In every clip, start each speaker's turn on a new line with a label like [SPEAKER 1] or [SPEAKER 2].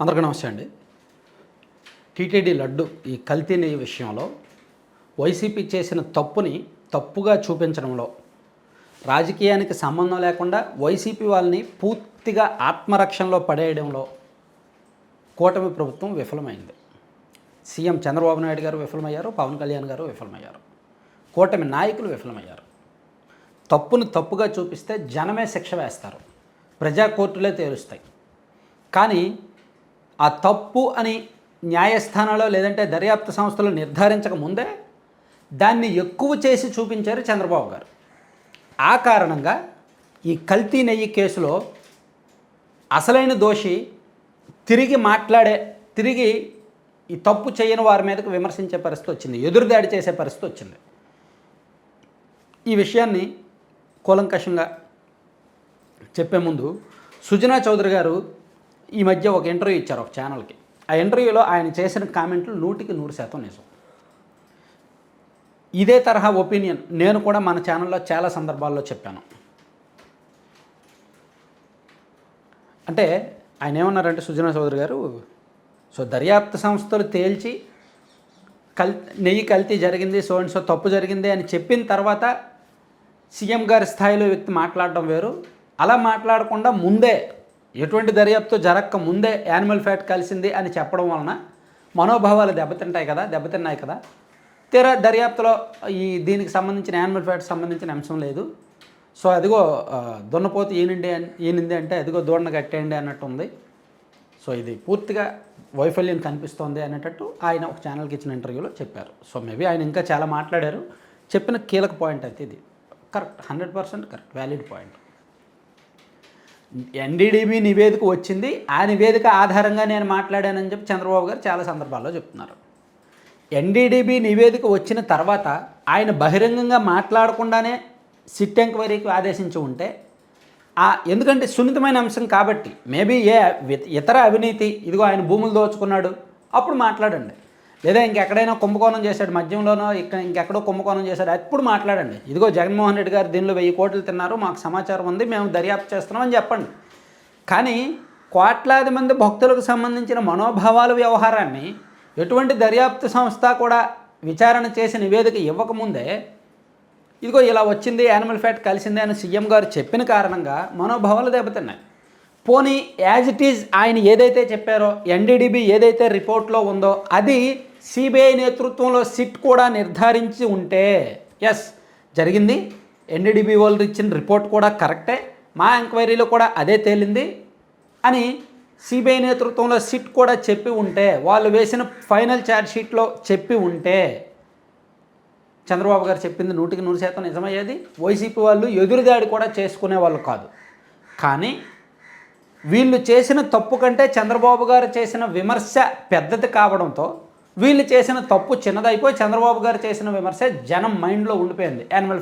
[SPEAKER 1] అందరికీ నమస్తే అండి. టీటీడీ లడ్డు ఈ కల్తీ నెయ్యి విషయంలో వైసీపీ చేసిన తప్పుని తప్పుగా చూపించడంలో, రాజకీయానికి సంబంధం లేకుండా వైసీపీ వాళ్ళని పూర్తిగా ఆత్మరక్షణలో పడేయడంలో కూటమి ప్రభుత్వం విఫలమైంది. సీఎం చంద్రబాబు నాయుడు గారు విఫలమయ్యారు, పవన్ కళ్యాణ్ గారు విఫలమయ్యారు, కూటమి నాయకులు విఫలమయ్యారు. తప్పును తప్పుగా చూపిస్తే జనమే శిక్ష వేస్తారు, ప్రజా కోర్టులే తేలుస్తాయి. కానీ ఆ తప్పు అని న్యాయస్థానంలో లేదంటే దర్యాప్తు సంస్థలు నిర్ధారించక ముందే దాన్ని ఎక్కువ చేసి చూపించారు చంద్రబాబు గారు. ఆ కారణంగా ఈ కల్తీ నెయ్యి కేసులో అసలైన దోషి తిరిగి ఈ తప్పు చేయని వారి మీదకు విమర్శించే పరిస్థితి వచ్చింది, ఎదురుదాడి చేసే పరిస్థితి వచ్చింది. ఈ విషయాన్ని కూలంకషంగా చెప్పే ముందు సుజనా చౌదరి గారు ఈ మధ్య ఒక ఇంటర్వ్యూ ఇచ్చారు ఒక ఛానల్కి. ఆ ఇంటర్వ్యూలో ఆయన చేసిన కామెంట్లు 100% నిజం. ఇదే తరహా ఒపీనియన్ నేను కూడా మన ఛానల్లో చాలా సందర్భాల్లో చెప్పాను. అంటే ఆయన ఏమన్నారంటే సుజనా చౌదరి గారు, దర్యాప్తు సంస్థలు తేల్చి నెయ్యి కల్తీ జరిగింది, సో తప్పు జరిగింది అని చెప్పిన తర్వాత సీఎం గారి స్థాయిలో వ్యక్తి మాట్లాడడం వేరు. అలా మాట్లాడకుండా ముందే ఎటువంటి దర్యాప్తు జరగక ముందే యానిమల్ ఫ్యాట్ కలిసింది అని చెప్పడం వలన మనోభావాలు దెబ్బతిన్నాయి కదా. తీరా దర్యాప్తులో దీనికి సంబంధించిన యానిమల్ ఫ్యాట్ సంబంధించిన అంశం లేదు, సో అదిగో దున్నపోతు ఈనింది అంటే అదిగో దూడను కట్టేయండి అన్నట్టు ఉంది. సో ఇది పూర్తిగా వైఫల్యం కనిపిస్తోంది అనేటట్టు ఆయన ఒక ఛానల్కి ఇచ్చిన ఇంటర్వ్యూలో చెప్పారు. సో మేబీ ఆయన ఇంకా చాలా మాట్లాడారు. చెప్పిన కీలక పాయింట్ అయితే ఇది correct, 100% correct, valid point. NDDB నివేదిక వచ్చింది, ఆ నివేదిక ఆధారంగా నేను మాట్లాడానని చెప్పి చంద్రబాబు గారు చాలా సందర్భాల్లో చెప్తున్నారు. ఎన్డీడీబీ నివేదిక వచ్చిన తర్వాత ఆయన బహిరంగంగా మాట్లాడకుండానే సిట్ ఎంక్వైరీకి ఆదేశించి ఉంటే, ఎందుకంటే సున్నితమైన అంశం కాబట్టి మేబీ ఇతర అవినీతి, ఇదిగో ఆయన భూములు దోచుకున్నాడు అప్పుడు మాట్లాడండి, లేదా ఇంకెక్కడైనా కుంభకోణం చేశాడు మద్యంలోనో ఇంకెక్కడో కుంభకోణం చేశాడు అప్పుడు మాట్లాడండి, ఇదిగో జగన్మోహన్ రెడ్డి గారు దీనిలో 1000 కోట్లు తిన్నారు మాకు సమాచారం ఉంది మేము దర్యాప్తు చేస్తున్నామని చెప్పండి. కానీ కోట్లాది మంది భక్తులకు సంబంధించిన మనోభావాల వ్యవహారాన్ని ఎటువంటి దర్యాప్తు సంస్థ కూడా విచారణ చేసి నివేదిక ఇవ్వకముందే ఇదిగో ఇలా వచ్చింది యానిమల్ ఫ్యాట్ కలిసిందే అని సీఎం గారు చెప్పిన కారణంగా మనోభావాలు దెబ్బతిన్నాయి. పోనీ యాజ్ ఇట్ ఈజ్ ఆయన ఏదైతే చెప్పారో, ఎన్డీడీబీ ఏదైతే రిపోర్ట్లో ఉందో అది సిబిఐ నేతృత్వంలో సిట్ కూడా నిర్ధారించి ఉంటే, ఎస్ జరిగింది, ఎన్డీడీబీ వాళ్ళు ఇచ్చిన రిపోర్ట్ కూడా కరెక్టే, మా ఎంక్వైరీలో కూడా అదే తేలింది అని సిబిఐ నేతృత్వంలో సిట్ కూడా చెప్పి ఉంటే, వాళ్ళు వేసిన ఫైనల్ ఛార్జ్ షీట్లో చెప్పి ఉంటే చంద్రబాబు గారు చెప్పింది 100% నిజమయ్యేది. వైసీపీ వాళ్ళు ఎదురుదాడి కూడా చేసుకునే వాళ్ళు కాదు. కానీ వీళ్ళు చేసిన తప్పు కంటే చంద్రబాబు గారు చేసిన విమర్శ పెద్దది కావడంతో వీళ్ళు చేసిన తప్పు చిన్నదైపోయి చంద్రబాబు గారు చేసిన విమర్శ జనం మైండ్లో ఉండిపోయింది. Animal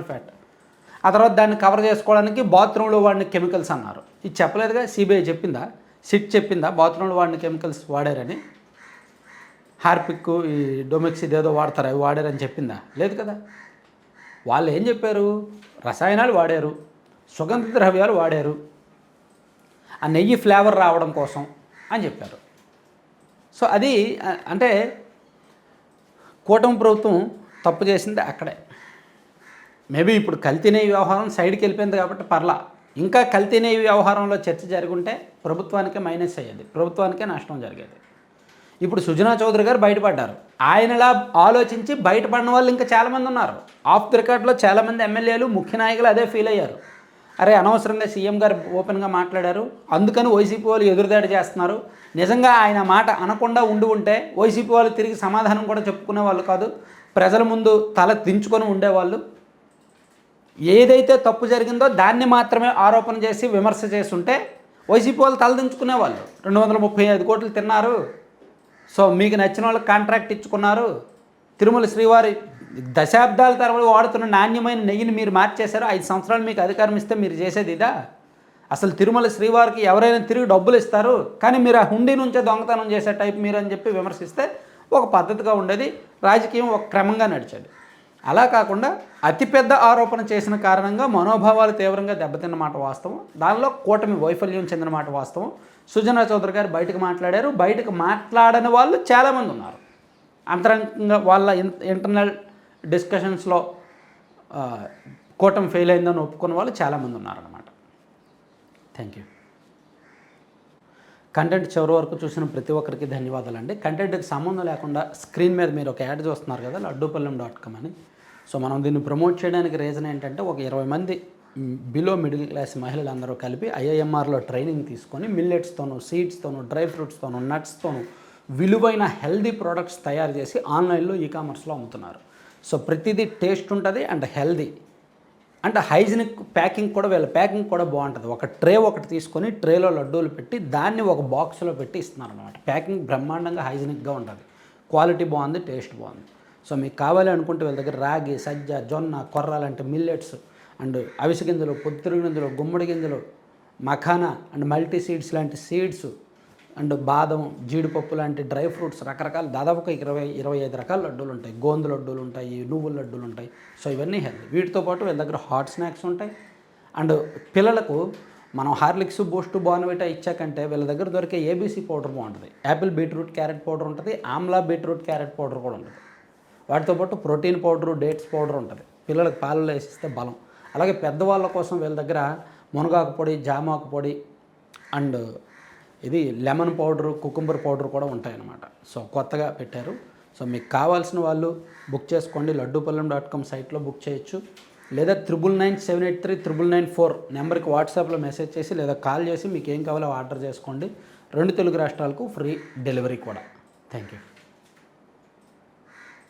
[SPEAKER 1] fat. ఆ తర్వాత దాన్ని కవర్ చేసుకోవడానికి బాత్రూంలో వాడిన కెమికల్స్ అన్నారు. ఇది చెప్పలేదుగా, సిబిఐ చెప్పిందా, సిట్ చెప్పిందా బాత్రూంలో వాడిన కెమికల్స్ వాడారని? హార్పిక్, ఈ డొమెక్స్ ఇదేదో వాడతారు అవి వాడారని చెప్పిందా? లేదు కదా. వాళ్ళు ఏం చెప్పారు, రసాయనాలు వాడారు, సుగంధ ద్రవ్యాలు వాడారు, ఆ నెయ్యి ఫ్లేవర్ రావడం కోసం అని చెప్పారు. సో అది అంటే కూటమి ప్రభుత్వం తప్పు చేసింది అక్కడే. మేబీ ఇప్పుడు కల్తీ నెయ్యి వ్యవహారం సైడ్కి వెళ్ళిపోయింది కాబట్టి పర్లా, ఇంకా కల్తీ నెయ్యి వ్యవహారంలో చర్చ జరుగుంటే ప్రభుత్వానికే మైనస్ అయ్యేది, ప్రభుత్వానికే నష్టం జరిగేది. ఇప్పుడు సుజనా చౌదరి గారు బయటపడ్డారు. ఆయనలా ఆలోచించి బయటపడిన వాళ్ళు ఇంకా చాలామంది ఉన్నారు. ఆఫ్ ది రికార్డ్లో చాలామంది ఎమ్మెల్యేలు, ముఖ్య నాయకులు అదే ఫీల్ అయ్యారు. అరే అనవసరంగా సీఎం గారు ఓపెన్గా మాట్లాడారు, అందుకని వైసీపీ వాళ్ళు ఎదురుదాడి చేస్తున్నారు. నిజంగా ఆయన మాట అనకుండా ఉంటే వైసీపీ వాళ్ళు తిరిగి సమాధానం కూడా చెప్పుకునే వాళ్ళు కాదు, ప్రజల ముందు తల దించుకొని ఉండేవాళ్ళు. ఏదైతే తప్పు జరిగిందో దాన్ని మాత్రమే ఆరోపణ చేసి విమర్శ చేస్తుంటే వైసీపీ వాళ్ళు తలదించుకునేవాళ్ళు. 235 కోట్లు తిన్నారు, సో మీకు నచ్చిన వాళ్ళకి కాంట్రాక్ట్ ఇచ్చుకున్నారు, తిరుమల శ్రీవారి దశాబ్దాల తరబడి వాడుతున్న నాణ్యమైన నెయ్యిని మీరు మార్చేశారు, 5 సంవత్సరాలు మీకు అధికారం ఇస్తే మీరు చేసేది ఇదా? అసలు తిరుమల శ్రీవారికి ఎవరైనా తిరిగి డబ్బులు ఇస్తారు, కానీ మీరు ఆ హుండీ నుంచే దొంగతనం చేసే టైప్ మీరు అని చెప్పి విమర్శిస్తే ఒక పద్ధతిగా ఉండేది, రాజకీయం ఒక క్రమంగా నడిచేది. అలా కాకుండా అతిపెద్ద ఆరోపణ చేసిన కారణంగా మనోభావాలు తీవ్రంగా దెబ్బతిన్న మాట వాస్తవం. దానిలో కూటమి వైఫల్యం చెందిన మాట వాస్తవం. సుజనా చౌదరి గారు బయటకు మాట్లాడారు. బయటకు మాట్లాడని వాళ్ళు చాలామంది ఉన్నారు. అంతరంగంగా వాళ్ళ ఇంటర్నల్ డిస్కషన్స్లో కూటమి ఫెయిల్ అయిందని ఒప్పుకున్న వాళ్ళు చాలామంది ఉన్నారన్నమాట. Thank you. కంటెంట్ చివరి వరకు చూసిన ప్రతి ఒక్కరికి ధన్యవాదాలండి. కంటెంట్కి సంబంధం లేకుండా స్క్రీన్ మీద మీరు ఒక యాడ్ చూస్తున్నారు కదా, లడ్డూపల్లెం.com అని. సో మనం దీన్ని ప్రమోట్ చేయడానికి రీజన్ ఏంటంటే, ఒక 20 మంది బిలో మిడిల్ క్లాస్ మహిళలందరూ కలిపి ఐఐఎంఆర్లో ట్రైనింగ్ తీసుకొని మిల్లెట్స్తోనూ, సీడ్స్తోనూ, డ్రై ఫ్రూట్స్తోనూ, నట్స్తోనూ విలువైన హెల్దీ ప్రోడక్ట్స్ తయారు చేసి ఆన్లైన్లో ఈకామర్స్లో అమ్ముతున్నారు. సో ప్రతిదీ టేస్ట్ ఉంటుంది అండ్ హెల్దీ అంటే హైజీనిక్ ప్యాకింగ్ కూడా, వీళ్ళ ప్యాకింగ్ కూడా బాగుంటుంది. ఒక ట్రే ఒకటి తీసుకొని ట్రేలో లడ్డూలు పెట్టి దాన్ని ఒక బాక్స్లో పెట్టి ఇస్తున్నారు అనమాట. ప్యాకింగ్ బ్రహ్మాండంగా హైజీనిక్గా ఉంటుంది, క్వాలిటీ బాగుంది, టేస్ట్ బాగుంది. సో మీకు కావాలి అనుకుంటే వీళ్ళ దగ్గర రాగి, సజ్జ, జొన్న, కొర్ర లాంటి మిల్లెట్స్ అండ్ అవిసె గింజలు, పొద్దుతిరుగు గింజలు, గుమ్మడి గింజలు, మఖానా అండ్ మల్టీ సీడ్స్ లాంటి సీడ్స్ అండ్ బాదం, జీడిపప్పు లాంటి డ్రై ఫ్రూట్స్ రకరకాల దాదాపుగా 20-25 రకాల లడ్డూలు ఉంటాయి. గోందు లడ్డూలు ఉంటాయి, నువ్వుల లడ్డూలు ఉంటాయి. సో ఇవన్నీ హెల్తీ. వీటితో పాటు వీళ్ళ దగ్గర హాట్ స్నాక్స్ ఉంటాయి. అండ్ పిల్లలకు మనం హార్లిక్స్, బూస్ట్, బోర్న్విటా ఇచ్చాకంటే వీళ్ళ దగ్గర దొరికే ఏబీసీ పౌడర్ బాగుంటుంది. యాపిల్ బీట్రూట్ క్యారెట్ పౌడర్ ఉంటుంది, ఆమ్లా బీట్రూట్ క్యారెట్ పౌడర్ కూడా ఉంటుంది. వాటితో పాటు ప్రోటీన్ పౌడరు, డేట్స్ పౌడర్ ఉంటుంది. పిల్లలకు పాలలో వేసిస్తే బలం. అలాగే పెద్దవాళ్ళ కోసం వీళ్ళ దగ్గర మునగాకు పొడి, జామాకు పొడి అండ్ ఇది లెమన్ పౌడరు, కుకుంబర్ పౌడర్ కూడా ఉంటాయన్నమాట. సో కొత్తగా పెట్టారు. సో మీకు కావాల్సిన వాళ్ళు బుక్ చేసుకోండి. లడ్డూపల్లెం.com సైట్లో బుక్ చేయొచ్చు. లేదా 9997839994 నెంబర్కి వాట్సాప్లో మెసేజ్ చేసి లేదా కాల్ చేసి మీకు ఏం కావాలో ఆర్డర్ చేసుకోండి. 2 తెలుగు రాష్ట్రాలకు ఫ్రీ డెలివరీ కూడా. Thank you.